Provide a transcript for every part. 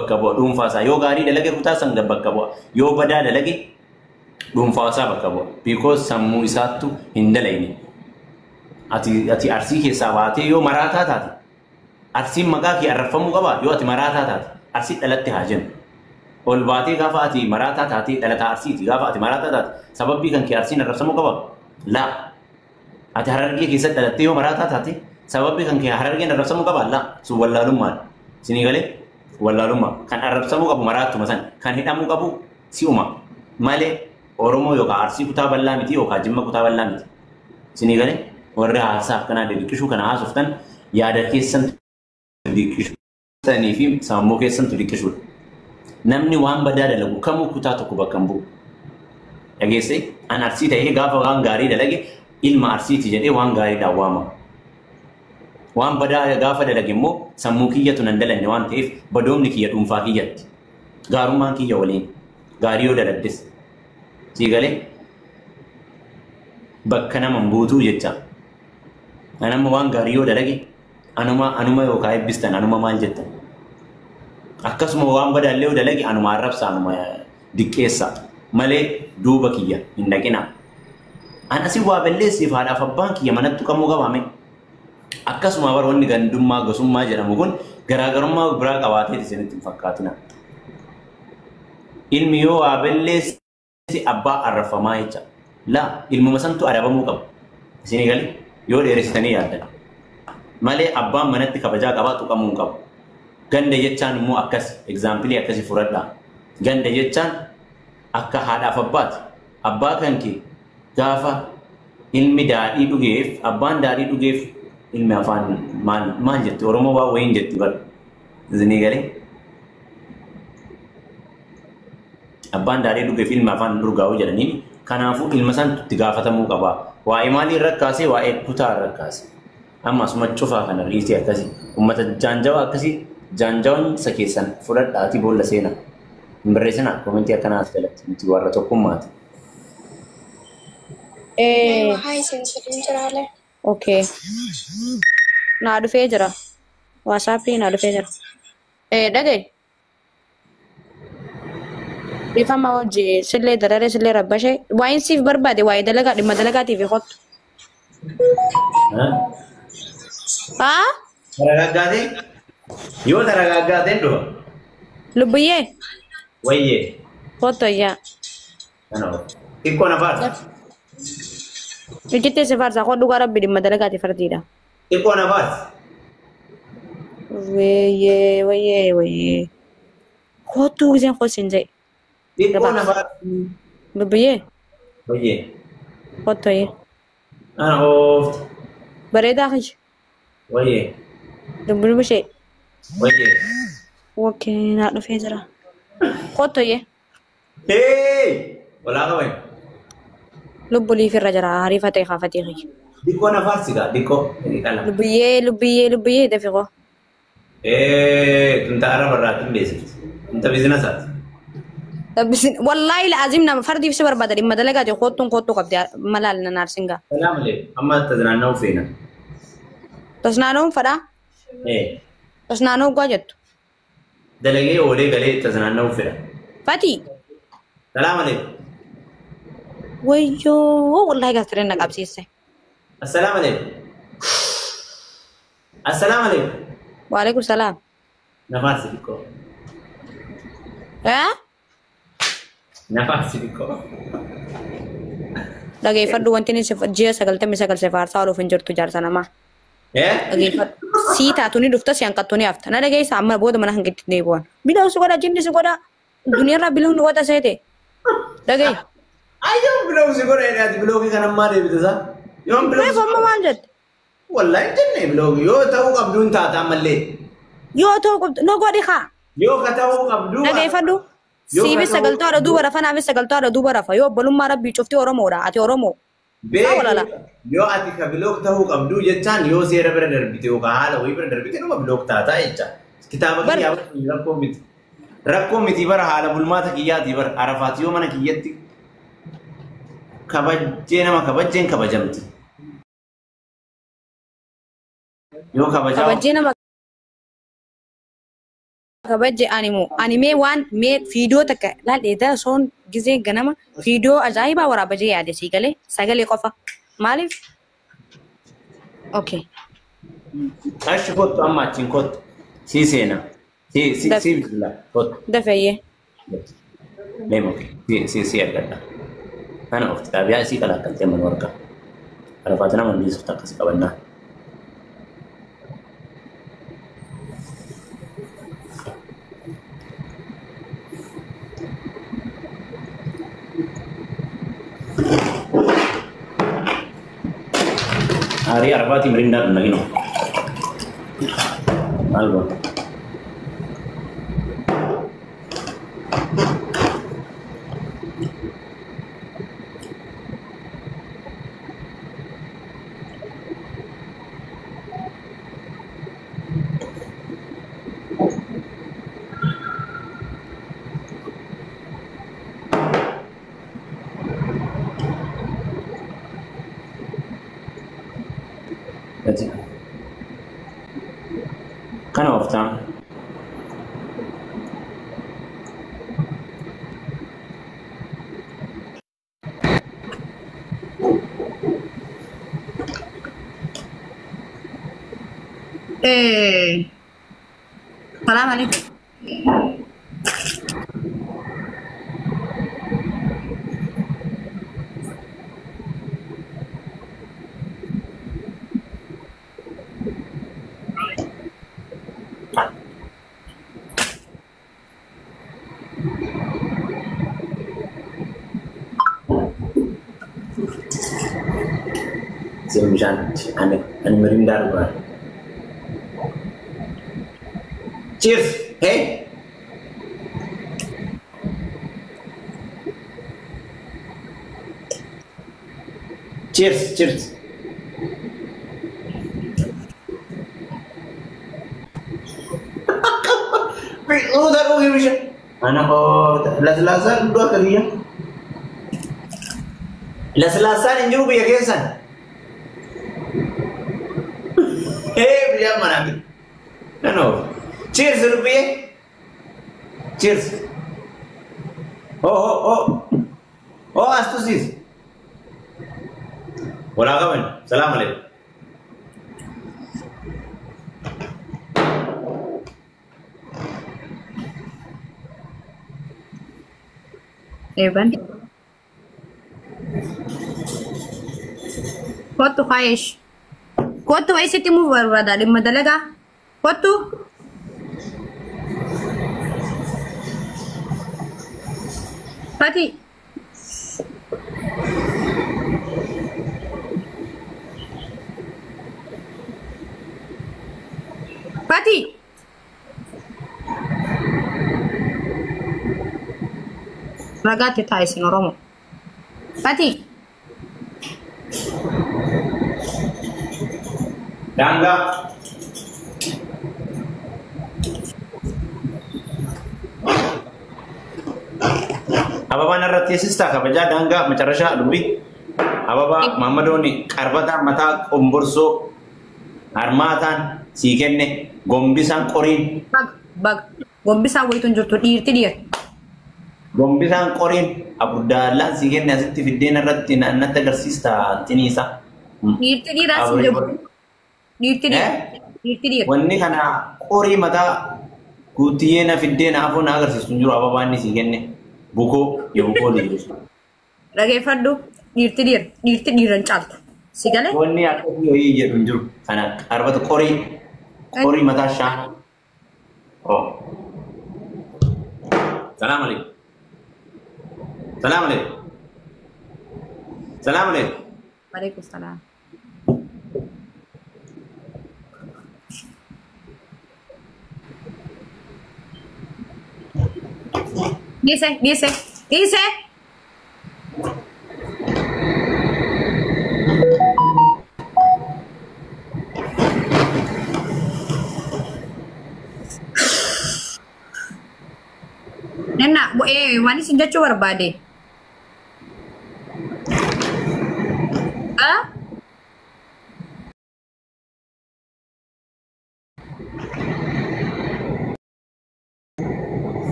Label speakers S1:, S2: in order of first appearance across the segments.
S1: bakka bu'a dhuunfaasaa yoo gaarii dalage kutaa san bakka bu'a yoo badaa dalage dhuunfaasaa bakka bu'a because sammuu isaattu hin dalayne ati arsii keessaa baatee yoo maraataa taate arsiin maqaa kee arrafamuu qaba yoo ati maraataa taate arsii dhalatti haa jennu ol baatee gaafa ati maraataa taate dhalataa arsiiti gaafa ati maraataa taate sababbii kan kee arsiin arrafamuu qaba laa ati harargee keessatti dhalattee yoo maraataa taate sababbii kan kee harargeen arrafamuu qaba laa sun wallaalummaa sinii galee wallaalummaa kan arrabsamuu qabu maraattuma san kan hidhamuu qabu si'uma malee Oromoo yookaan Arsii kutaa bal'aa miti yookaan Jimma kutaa bal'aa miti sinii galee warri haasaaf kanaa deddiqishuu kana haasoftan yaada keessan deddiqishuu fi sammuu keessan deddiqishuudha namni waan badaa dalagu kamuu kutaa tokko bakka hin bu'u dhageesse an Arsii ta'ee gaafa waan gaarii dalage ilma Arsiiti jedhee waan gaariidhaan waama waan badaa gaafa dalage immoo sammuu kiyyatu nan dalanne waan ta'eef badoomni kiyya dhuunfaa kiyyatti gaarummaan kiyya waliin gaarii yoo dalagdes sii galee bakka nama buutuu jecha anamma waan gaarii yoo dalage anuma yookaan eebbistan anuma maal jettan akkasuma waan badaallee yoo dalage anuma arrabsa anuma diqqeessa malee duuba kiyya hin dhaqina an asii waa balleessiif haadhaaf abbaan kiyya manattu kamuu qabaame akkasuma baroonni gandummaa gosummaa jedhamu kun garaagarummaa biraa qabaatee isinitti hin fakkaatina ilmi yoo waa balleessi abbaa arrafamaa jecha laa ilmuma santu arabamuu qaba isinii galee yoo dheeressitanii yaaddan malee abbaan manatti kabajaa qabaa tuqamuu qabu ganda jechaan immoo akkas egzaampilii akkasii fudhadhaa ganda jechaan akka haadhaaf abbaati abbaa kan kee gaafa ilmi daadhii dhugeef abbaan daadhii dhugeef ilmi afaan maal jetti Oromoo waa wayiin jetti bar isinii galee abbaan daadhii dhugeef ilmi afaan dhurgaa'uu jedhaniin kanaafuu ilma santu itti gaafatamuu qaba waa'ee maalii rakkaasee waa'ee kutaa rakkaase ammas cufaa kana riisii akkasii ummata jaanjawaa akkasii jaanjawan isa keessan fudhadhaati boolla seenaa hin barreessinaa koomentii akkanaas jalatti nuti warra tokkummaati.
S2: Okay. Naa dhufee jira. WhatsAppii naa dhufee jira. Dhagaye. Ifama hojii sillee dararee sillee rabbashee waa'een siif barbaade waa'ee dalagaa dhimma dalagaatiif hottu. Haa?
S1: Taragaaggaatee? Yoo taragaaggaatee dhufa?
S2: Lubbiyyee?
S1: Wayyee.
S2: Hottu ayyaa.
S1: Xiqqoo na faarsa.
S2: Ijjittee si faarsa hodhu gara rabbi dhimma dalagaatiif fardiidha.
S1: Xiqqoo na faarsa.
S2: Wayyee. Hottu giseen hosin jee.
S1: Xiqqoo na faarsa.
S2: Lubbiyyee?
S1: Wayyee.
S2: Hottu ayyee.
S1: Ana oofta.
S2: Bareedaa kiyya.
S1: Wayyee.
S2: Dubbishee.
S1: Wayyee.
S2: Okay, naa dhufee jira. Hottu ayyee.
S1: Hey! Walaa qabayn.
S2: Lubbu liifirra jira hariifatee kaafatee kiyya.
S1: Xiqqoo na faarsigaa xiqqoo.
S2: Lubbiyyee dafiqoo.
S1: Tunta araba irraa hin beeksifti. Tunta biizinasaati.
S2: Wallaahi la'aazim nama fardiif si barbaada dhimma dalagaati kottuu qabdi malaal na naarsingaa.
S1: Salaa malee amma tasnaanna'uu feena.
S2: Tasnaanna'uun fadhaa? Tasnaanna'uu gaa jettu.
S1: Dalagee oolee galee tasnaanna'uu fedha.
S2: Fatii?
S1: Salaa malee.
S2: Wayyoo wallaahi gaastireen na qabsiisse.
S1: Assalaamu alaikum. Assalaamu alaikum.
S2: Waalaikum salaam.
S1: Nafaasi xiqqoo. Nafaasi xiqqoo.
S2: Dhageeffadhu wanti inni ji'a 99 faarsaa ooluuf hin jirtu jaarsa namaa. Dhageeffadhu. Sii taatu ni dhufta si hanqattu ni hafta. Na dhageessa amma booda mana hanqitti ni bu'an. Bilaa si godha jinni si godha. Duniyaarraa biluun ni godha seete. Dhagee.
S1: Ayyoo bilaa si godha jedhati biloogii kana ammaa deebitasa. Yoon biloogii.
S2: Reefu amma maal jette?
S1: Wallahi jennee biloogii yoo ta'uu qabduun taataa mallee.
S2: Yoo ta'uu qabdu no godhi haa.
S1: Yoo ka ta'uu qabdu.
S2: Dhageeffadhu. Siibis sagaltuu haadha duuba rafa naafis sagaltuu haadha duuba rafa yoo obbolummaa rabbii cufti Oromoodha ati Oromoo.
S1: Yoo ati ka biloog ta'uu qabdu jechaan yoo seera bira darbite yookaan haala wayii bira darbite dhuma biloog taataa jecha. Kitaaba kiyyaa rakkoo miti. Rakkoo miti bara haala bulmaata kiyyaati bara arafaati yoo mana kiyyatti kabajjee nama kabajjeen kabajamti. Yoo kabajaa.
S2: Kabajjee nama kabajje animee waan mee fiidiyoo takka laal eedaa soon gizee ganama fiidiyoo ajaa'ibaa waraabajee yaade sii galee sagalee qofa maaliif okay
S1: Achi kottu amma achiin kottu sii seena sii bisila kottu
S2: dafeeyye
S1: leemo sii argadha kana ofti xaabiyaa sii kalaqaltee mana warqa arafaata nama miisuuf takkasi qabannaa hari arafati merinda nagino algo Kana ofta
S2: salam alaikum
S1: Semjan ane merinda rupa. Cheers, hey. Cheers. Udah rugi bisa. Anak las-lasan dua kali ya. Las-lasan yang juru biar kesan. Biar mana gitu? No. Cheers rupiah. Cheers. Oh, astusis. Wala kawan. Salam alaikum.
S2: Evan. Quanto faz? Quanto é esse timo varada de Madalaga? Quanto? Pati. Pati. Ragazzi tai sing Oromo. Pati.
S1: Dangga. Apa narrati sista kabaja dangga macarasha dubi. Apa Mamadoni karbata mata umburso armatan sikenne gombisan qorin.
S2: Bag. Gombisan waytun jirtu dhiirti dhiir.
S1: Gombisan qorin abudalla sikenne asitti fiddeen irratti naannatti agarsiista tinisa.
S2: Dhiirti dhiir as jiru. Dhiirti dhiir.
S1: Wanni kana qorii mataa guutiyyeena fiddeen afoo na agarsiistu jiru ababaanni sikenne buko yobukoo dhiiru.
S2: Dhageeffadhu dhiirti dhiiran caaltu. Si galee?
S1: Wanni akka hoyii jedhu hin jiru. Kana arbata qorii mataa shaan. Oh. Salam alaikum.
S2: Waalaikumsalam. Dice. Nena, wani sin jechuu barbaade. Ah?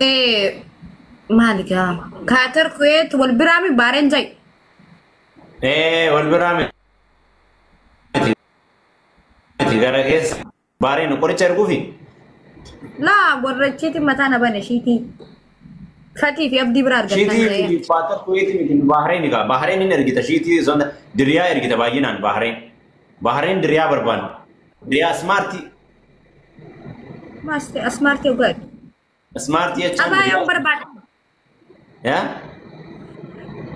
S2: إيه مالك كاتر كويت والبرامي بارين جاي.
S1: إيه والبرامي تيجي كيس بارين نقول تشاركوا فيه.
S2: لا ورجيتي متانا بنا شيتي فاتي في أبدي برار
S1: شيتي في فاتر كويتي من بحرين كا بحرين نرجع شيتي زون دريا يرجع بايجين بحرين دريا بربان دريا سمارتي
S2: ما أسمارتي وقت
S1: سمارتي
S2: أبايا برباد
S1: يا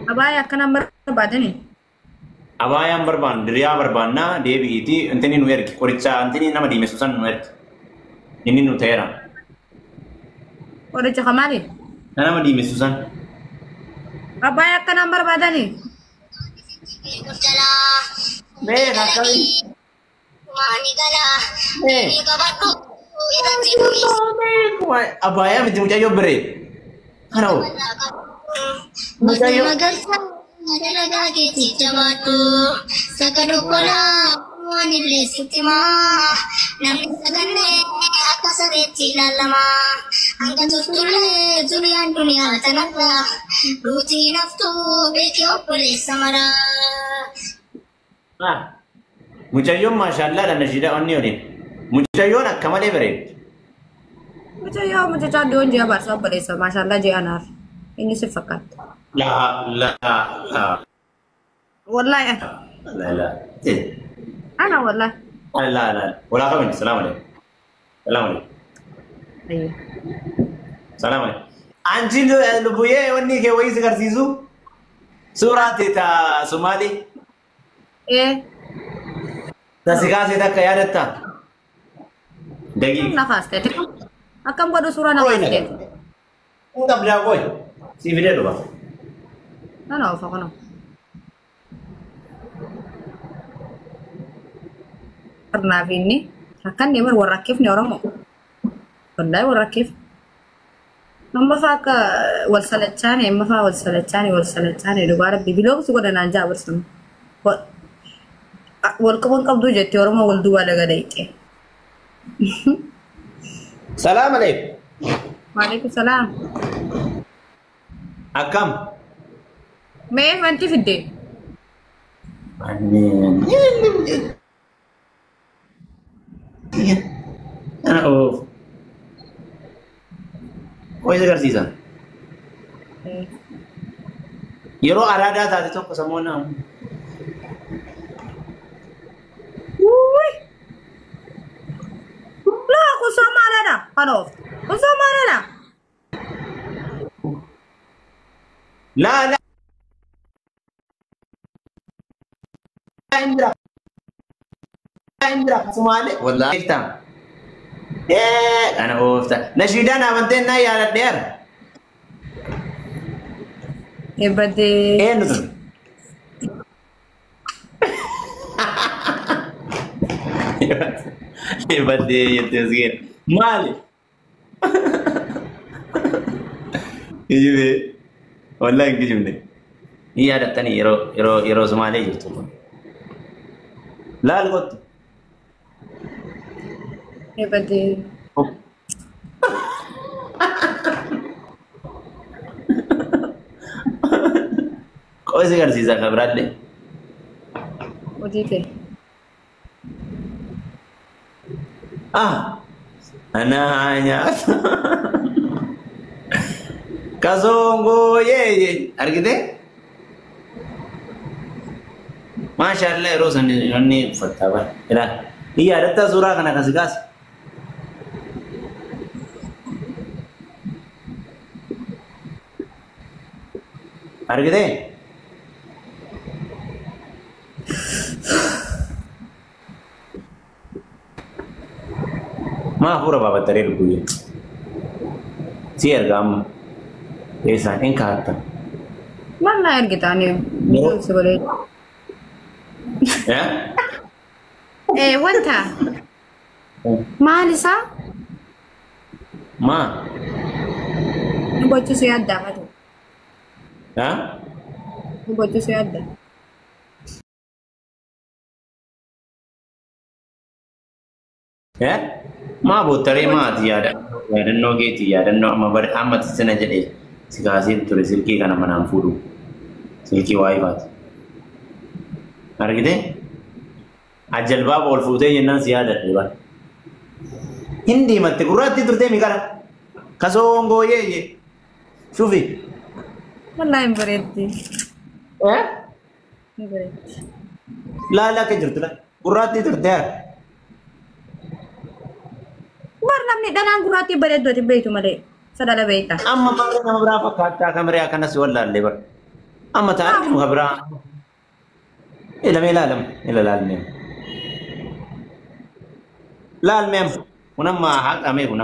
S2: أبايا كنا بربادني
S1: أبايا بربان دريا بربان نا دي بيجي أنتني نويرك كوريتشا أنتني نما دي مسوسان نويرك إني نوتيرا
S2: ورجع خمالي
S1: أنا ما دي مسوسان
S2: أبايا كنا بربادني
S1: مين هكذا مين أبايا متى مجا يبرد أنا هو مجا يب
S3: Adalah kita jawatu sakadu kola wani blesitima nami sagane akasare cilalama angka tutule duniya dunia tanaka ruti naftu beki opole samara
S1: mucayyoo maashaallah dha nashiida onni oli mucayyoon akkamalee bareeddi.
S2: Mucaa doon ji'a baarsaa obboleessa maashaallah ji'a anaaf inni si fakkaata.
S1: لا
S2: والله
S1: لا
S2: أنا والله
S1: لا ولا قبل السلام عليكم السلام عليكم
S2: أيوه
S1: السلام عليكم أنجي لبويه وني كي ويس كرسيزو سورة تا سومالي
S2: إيه
S1: تسيكاسي تا كيادتا دقيق
S2: نفاس تيتك أكم قدو سورة نفاس تيتك
S1: أنت بلا قوي سي فيديو بقى
S2: أنا أوفقنا karena ini akan dia berwarakif nih orang mau benda warakif nama faka wal salacani emma fa wal salacani do barab bibilog suka dan anja bersama wal kabon kabdu jati orang mau wal dua daga daike
S1: salam alaikum
S2: waalaikumsalam
S1: akam
S2: me fanti fidde
S1: أنا أوف كويس كرسيسا يرو أرادا تاتي توك سمونا
S2: لا خصوصا ما لنا خلاص خصوصا ما لنا
S1: لا عندك سومالي والله إفتام أنا أوفتا نشيدنا بنتين ناي على الدير
S2: يبدي
S1: إيه نزل يبدي يتزغير مالي يجيبي والله إنك جمني هي هذا الثاني يرو سومالي جبتوا لا القط
S2: يبدي
S1: كويس كرسيسا خبرات لي
S2: وديتي
S1: أنا hanya Kazongo ye argite Mashallah rosa ni fatwa ila iya datta sura kana kasigas argite ma pura baba tarir buye siar gam esa encanta
S2: mana air kita nih
S1: No.
S2: sebagai
S1: ya
S2: wanta Malisa
S1: ma
S2: bocor saya ada kan
S1: ha
S2: bocor saya ada
S1: ya ma botare ma tiada yaadannoo keeti yaadannoo amma tisina jedhee si kaasee ture silkii kana manaan fuudhu silkii waa'ee baate argite ajalbaa ol fuutee jennaan si yaadadhe bara hindi matte gurraatti turtee mi kana kasoo ye shufi
S2: wallahi bareetti
S1: laala ke jirtu la gurraatti turtee
S2: namni danaan gurraatti bareeddoti beektu malee sadala beekta.
S1: Amma malee nama biraa fakkaattaa kameree akkanas wallaallee bara. Amma taa'anii muka biraa. Ilaalame. Laalmeem. Kun amma haqamee kun.